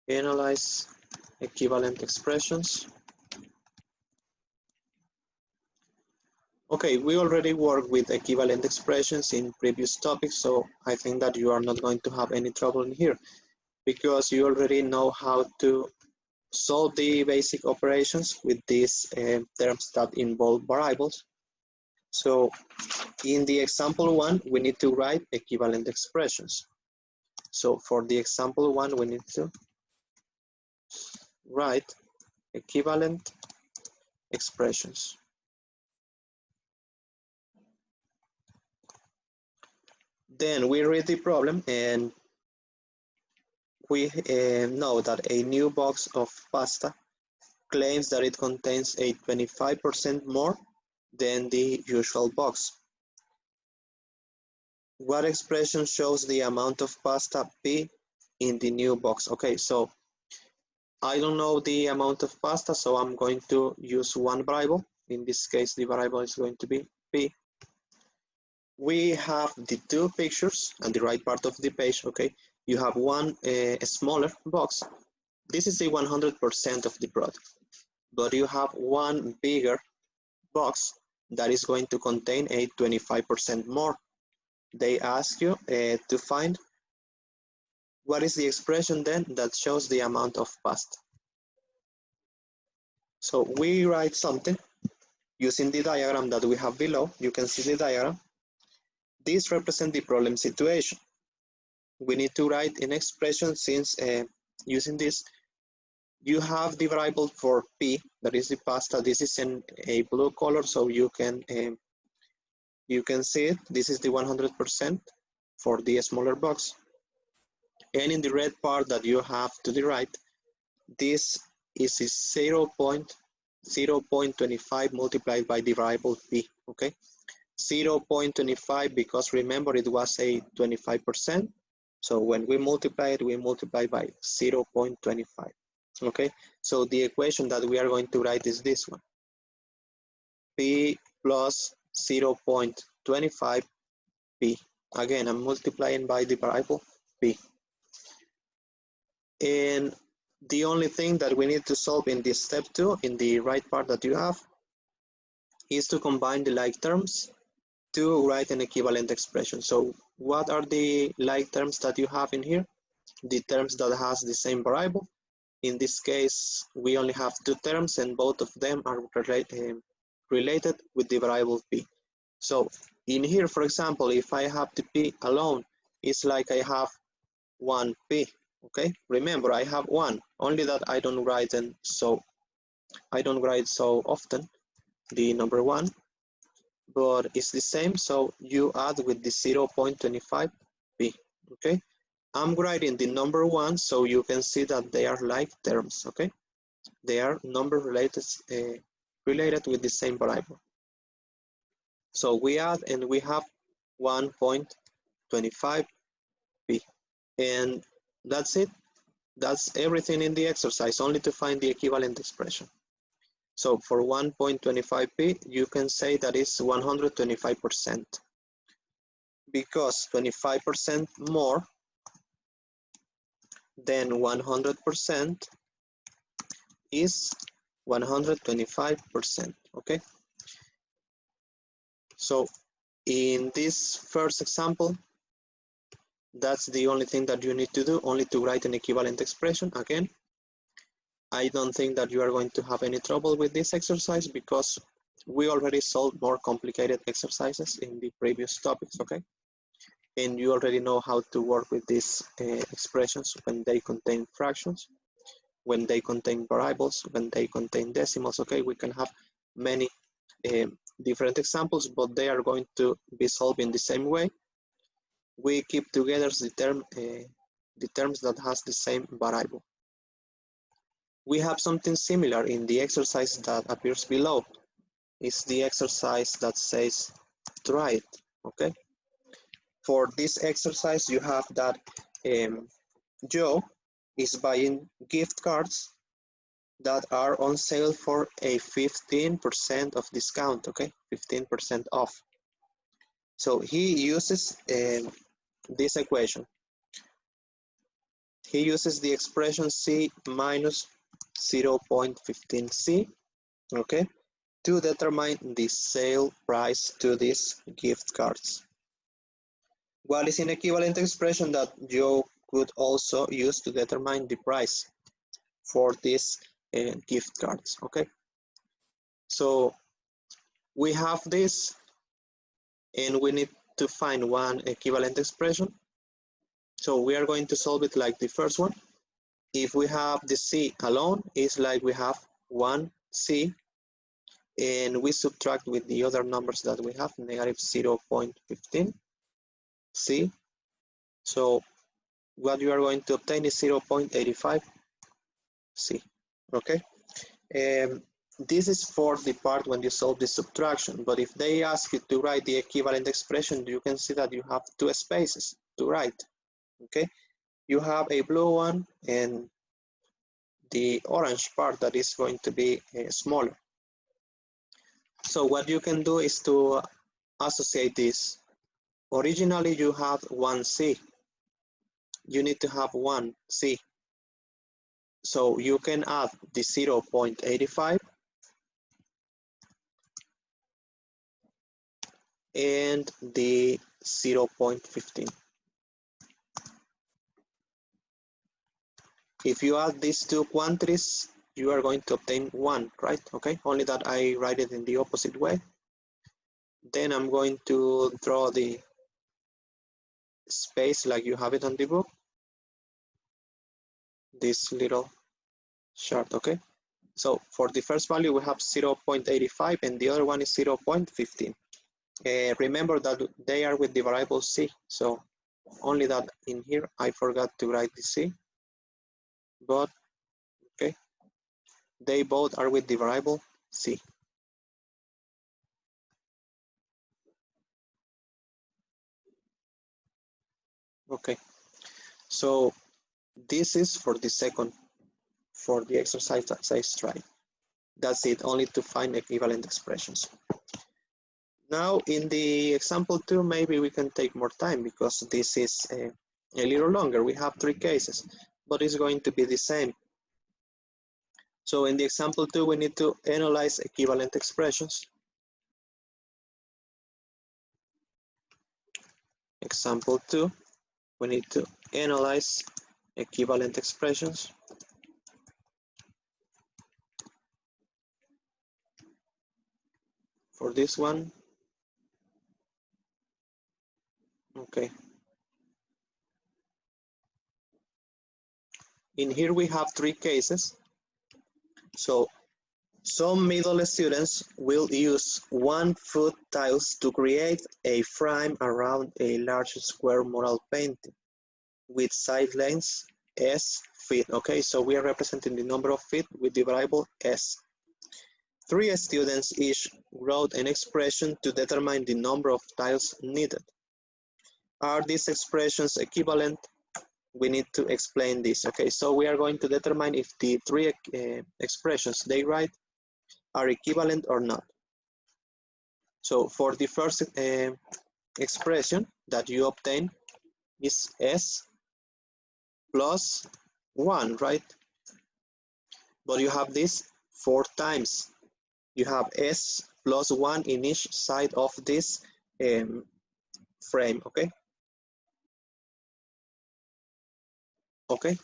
Analyze equivalent expressions. Okay, we already worked with equivalent expressions in previous topics, so I think that you are not going to have any trouble in here because you already know how to solve the basic operations with these terms that involve variables. So in the example one, we need to write equivalent expressions. So for the example one, we need to write equivalent expressions. Then we read the problem and we know that a new box of pasta claims that it contains a 25% more than the usual box. What expression shows the amount of pasta P in the new box? Okay, so I don't know the amount of pasta, so I'm going to use one variable. In this case, the variable is going to be P. We have the two pictures on the right part of the page, okay? You have one smaller box. This is the 100% of the product, but you have one bigger box that is going to contain a 25% more. They ask you to find what is the expression then that shows the amount of pasta. So we write something using the diagram that we have below. You can see the diagram. This represents the problem situation. We need to write an expression since using this, you have the variable for P, that is the pasta. This is in a blue color, so you can see it. This is the 100% for the smaller box. And in the red part that you have to the right, this is 0.25 multiplied by the variable P, okay? 0.25 because remember it was a 25%. So when we multiply it, we multiply by 0.25. Okay, so the equation that we are going to write is this one. P plus 0.25 P. Again, I'm multiplying by the variable P. And the only thing that we need to solve in this step 2, in the right part that you have, is to combine the like terms to write an equivalent expression. So what are the like terms that you have in here? The terms that has the same variable. In this case, we only have two terms and both of them are related with the variable P. So in here, for example, if I have the P alone, it's like I have one P, okay? Remember, I have one, only that I don't write them so often, the number one, but it's the same, so you add with the 0.25 P, okay? I'm writing the number one so you can see that they are like terms, okay? They are number related with the same variable. So we add and we have 1.25 P. And that's it. That's everything in the exercise, only to find the equivalent expression. So for 1.25 P, you can say that is 125%. Because 25% more then 100% is 125%, okay? So in this first example, that's the only thing that you need to do, only to write an equivalent expression. Again, I don't think that you are going to have any trouble with this exercise because we already solved more complicated exercises in the previous topics, okay? And you already know how to work with these expressions when they contain fractions, when they contain variables, when they contain decimals, okay? We can have many different examples, but they are going to be solved in the same way. We keep together the terms that has the same variable. We have something similar in the exercise that appears below. It's the exercise that says, try it, okay? For this exercise, you have that Joe is buying gift cards that are on sale for a 15% of discount, okay? 15% off. So he uses this equation. he uses the expression C minus 0.15C, okay, to determine the sale price to these gift cards. What is an equivalent expression that you could also use to determine the price for these gift cards, okay? So we have this, and we need to find one equivalent expression. So we are going to solve it like the first one. If we have the C alone, it's like we have one C, and we subtract with the other numbers that we have, negative 0.15 C. So what you are going to obtain is 0.85 C, okay? This is for the part when you solve the subtraction, but if they ask you to write the equivalent expression, you can see that you have two spaces to write, okay? You have a blue one and the orange part that is going to be smaller. So what you can do is to associate this. Originally you have one C. You need to have one C. So you can add the 0.85 and the 0.15. If you add these two quantities, you are going to obtain 1, right? Okay, only that I write it in the opposite way. Then I'm going to draw the space like you have it on the book. This little chart, okay? So for the first value, we have 0.85 and the other one is 0.15. Remember that they are with the variable C. So only that in here, I forgot to write the C, but okay. They both are with the variable C. Okay, so this is for the second, for the exercise try. That's it, only to find equivalent expressions. Now in the example 2, maybe we can take more time because this is a little longer. We have 3 cases, but it's going to be the same. So in the example 2, we need to analyze equivalent expressions. Example 2, we need to analyze equivalent expressions. For this one, okay. In here we have 3 cases. So some middle students will use 1-foot tiles to create a frame around a large square mural painting with side lengths S feet. Okay, so we are representing the number of feet with the variable S. 3 students each wrote an expression to determine the number of tiles needed. Are these expressions equivalent? We need to explain this. Okay, so we are going to determine if the 3 expressions they write are equivalent or not. So for the first expression that you obtain is S plus 1, right? But you have this 4 times. You have S plus 1 in each side of this frame, okay? Okay,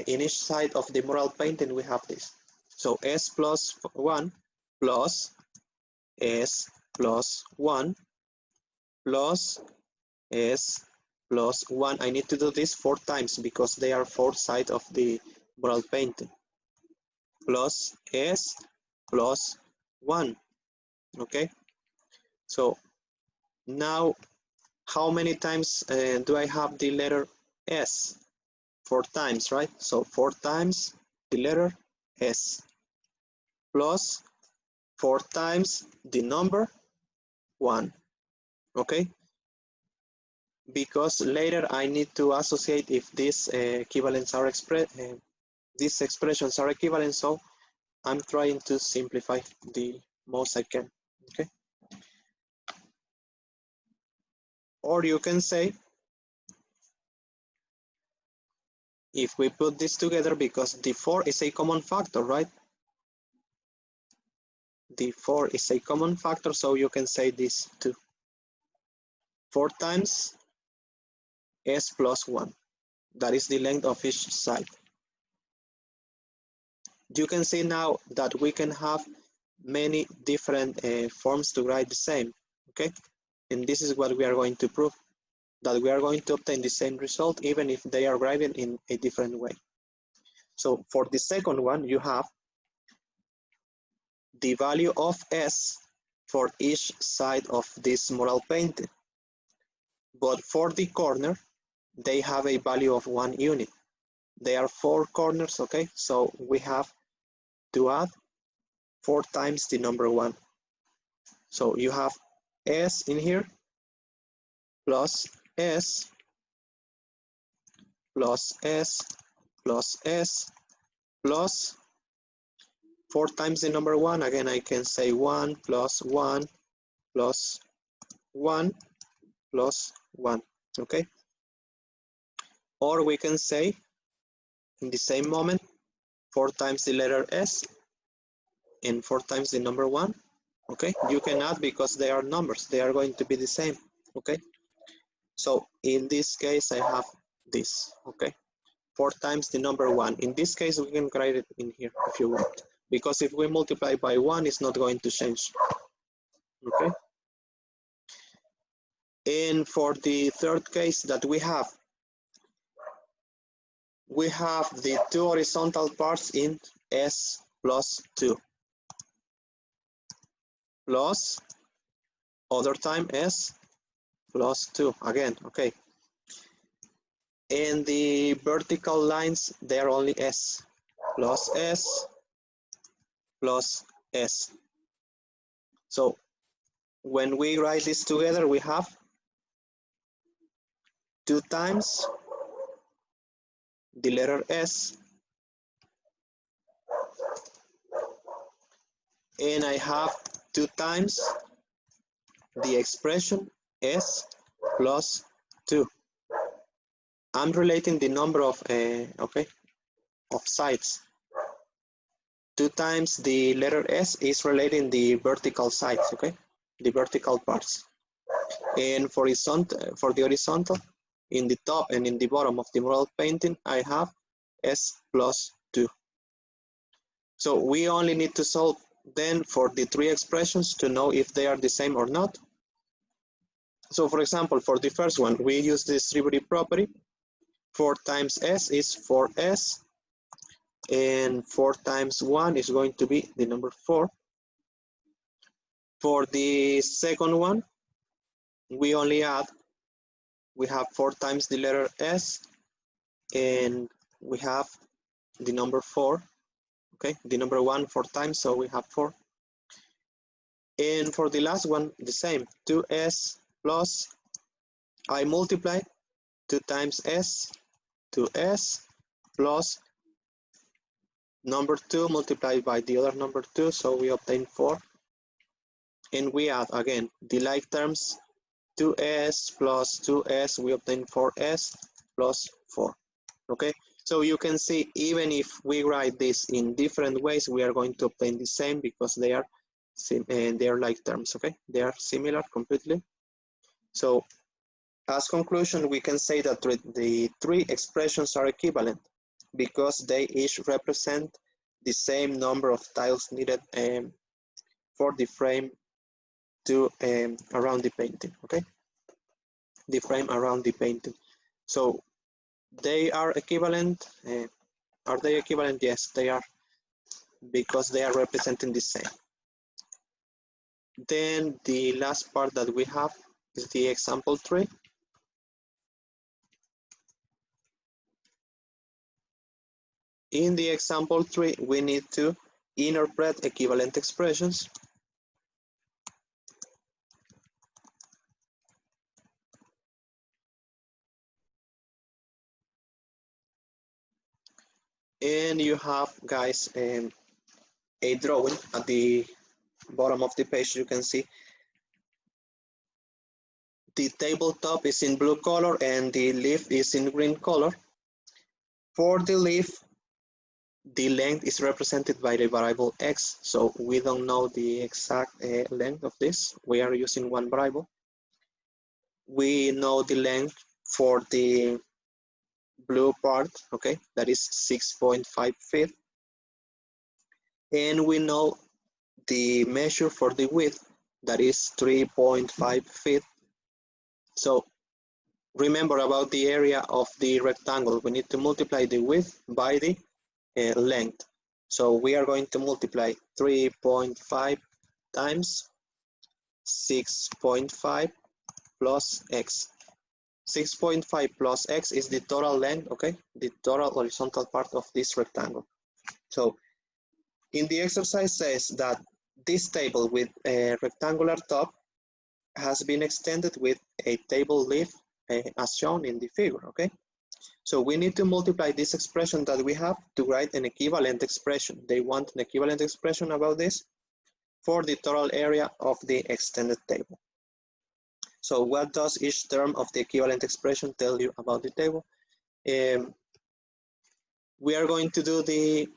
in each side of the mural painting we have this. So S plus 1 plus S plus 1 plus S plus 1. I need to do this 4 times because they are 4 sides of the mural painting. Plus S plus 1. Okay, so now how many times do I have the letter S? 4 times, right? So 4 times the letter S plus 4 times the number 1. Okay, because later I need to associate if these equivalents are these expressions are equivalent, so I'm trying to simplify the most I can. Okay, or you can say if we put this together, because the 4 is a common factor, right? The 4 is a common factor, so you can say this too. 4 times s plus 1. That is the length of each side. You can see now that we can have many different forms to write the same, okay? And this is what we are going to prove, that we are going to obtain the same result even if they are written in a different way. So for the second one, you have the value of S for each side of this mural painting. But for the corner, they have a value of 1 unit. There are 4 corners, okay? So we have to add 4 times the number 1. So you have S in here plus S plus S plus S plus 4 times the number 1. Again, I can say 1 plus 1 plus 1 plus 1, okay? Or we can say in the same moment 4 times the letter S and 4 times the number 1, okay? You can add because they are numbers, they are going to be the same, okay? So in this case, I have this, okay? 4 times the number 1. In this case, we can write it in here if you want, because if we multiply by 1, it's not going to change, okay? And for the third case that we have the 2 horizontal parts in S plus 2 plus other time S plus 2 again, okay? And the vertical lines, they are only S plus S plus S. So when we write this together, we have 2 times the letter S, and I have 2 times the expression S plus 2. I'm relating the number of of sides. 2 times the letter S is relating the vertical sides, okay, the vertical parts. And for the horizontal, in the top and in the bottom of the mural painting, I have S plus 2. So we only need to solve then for the 3 expressions to know if they are the same or not. So for example, for the first one, we use the distributive property. 4 times S is 4S, and 4 times 1 is going to be the number 4. For the second one, we only add, we have 4 times the letter S, and we have the number 4, okay, the number 1 4 times, so we have 4. And for the last one, the same, 2S plus, I multiply 2 times S, 2S plus number 2 multiplied by the other number 2, so we obtain 4. And we add again the like terms, 2S plus 2S, we obtain 4S plus 4, okay? So you can see, even if we write this in different ways, we are going to obtain the same because they are like terms, okay? They are similar completely. So as conclusion, we can say that the 3 expressions are equivalent because they each represent the same number of tiles needed for the frame to around the painting, okay? The frame around the painting. So they are equivalent. Are they equivalent? Yes, they are, because they are representing the same. Then the last part that we have is the example 3. In the example 3, we need to interpret equivalent expressions. And you have, guys, a drawing at the bottom of the page. You can see the tabletop is in blue color and the leaf is in green color. For the leaf, the length is represented by the variable x, so we don't know the exact length of this. We are using one variable. We know the length for the blue part, okay, that is 6.5 feet. And we know the measure for the width, that is 3.5 feet. So remember about the area of the rectangle, we need to multiply the width by the length. So we are going to multiply 3.5 times 6.5 plus x. 6.5 plus x is the total length, okay? The total horizontal part of this rectangle. So in the exercise says that this table with a rectangular top has been extended with a table leaf as shown in the figure, okay? So we need to multiply this expression that we have to write an equivalent expression. They want an equivalent expression about this for the total area of the extended table. So what does each term of the equivalent expression tell you about the table? We are going to do the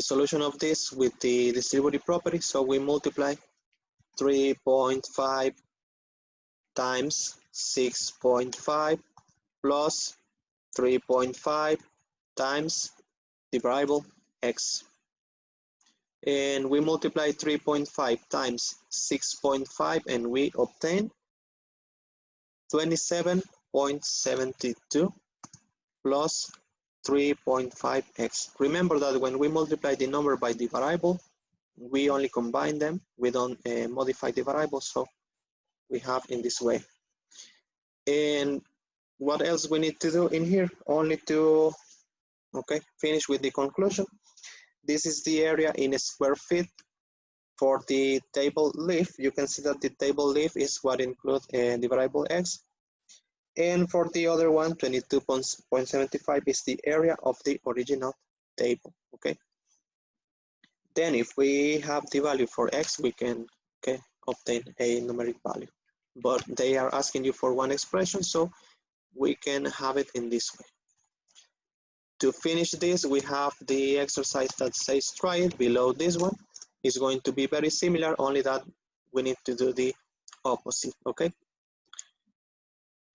solution of this with the distributive property. So we multiply 3.5 times 6.5 plus 3.5 times the variable x. And we multiply 3.5 times 6.5 and we obtain 27.72 plus 3.5x. Remember that when we multiply the number by the variable, we only combine them. We don't modify the variable, so we have in this way. And what else we need to do in here? Only to finish with the conclusion. This is the area in square feet for the table leaf. You can see that the table leaf is what includes the variable x. And for the other one, 22.75 is the area of the original table, okay? Then if we have the value for x, we can obtain a numeric value. But they are asking you for one expression, so we can have it in this way. To finish this, we have the exercise that says try it below this one. It's going to be very similar, only that we need to do the opposite, okay?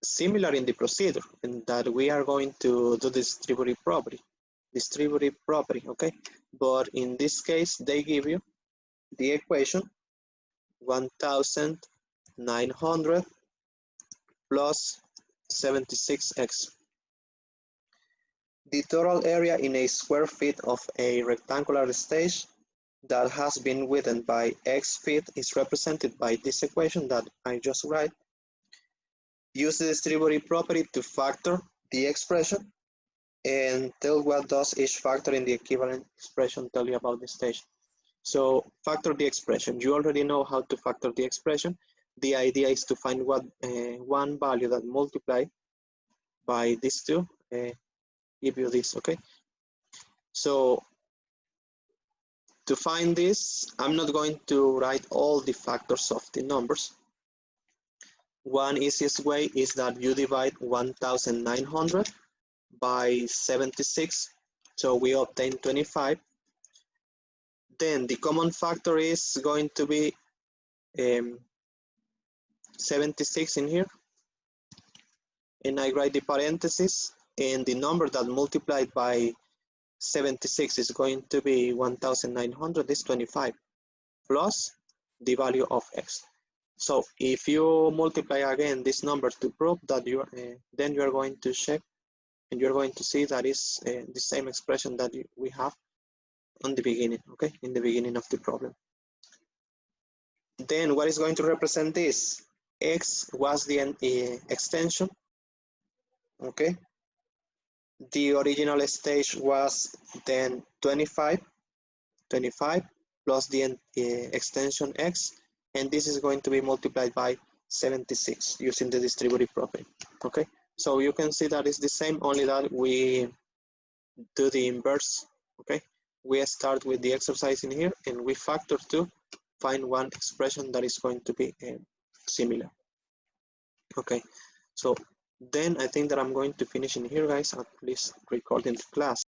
Similar in the procedure, in that we are going to do distributive property, okay? But in this case, they give you the equation 1,900 plus 76x. The total area in a square feet of a rectangular stage that has been widdened by x feet is represented by this equation that I just write. Use the distributive property to factor the expression and tell what does each factor in the equivalent expression tell you about the stage. So factor the expression. You already know how to factor the expression. The idea is to find what one value that multiply by these two give you this, okay? So to find this, I'm not going to write all the factors of the numbers. One easiest way is that you divide 1,900 by 76, so we obtain 25. Then the common factor is going to be 76 in here, and I write the parentheses, and the number that multiplied by 76 is going to be 1,900 is 25 plus the value of x. So if you multiply again this number to prove that then you are going to check and you're going to see that is the same expression that we have on the beginning, okay, in the beginning of the problem. Then what is going to represent this? X was the extension, okay. The original stage was then 25 plus the extension x, and this is going to be multiplied by 76 using the distributive property, okay. So you can see that it's the same, only that we do the inverse, okay. We start with the exercise in here and we factor to find one expression that is going to be similar, okay. So Then I think that I'm going to finish in here, guys, at least recording the class.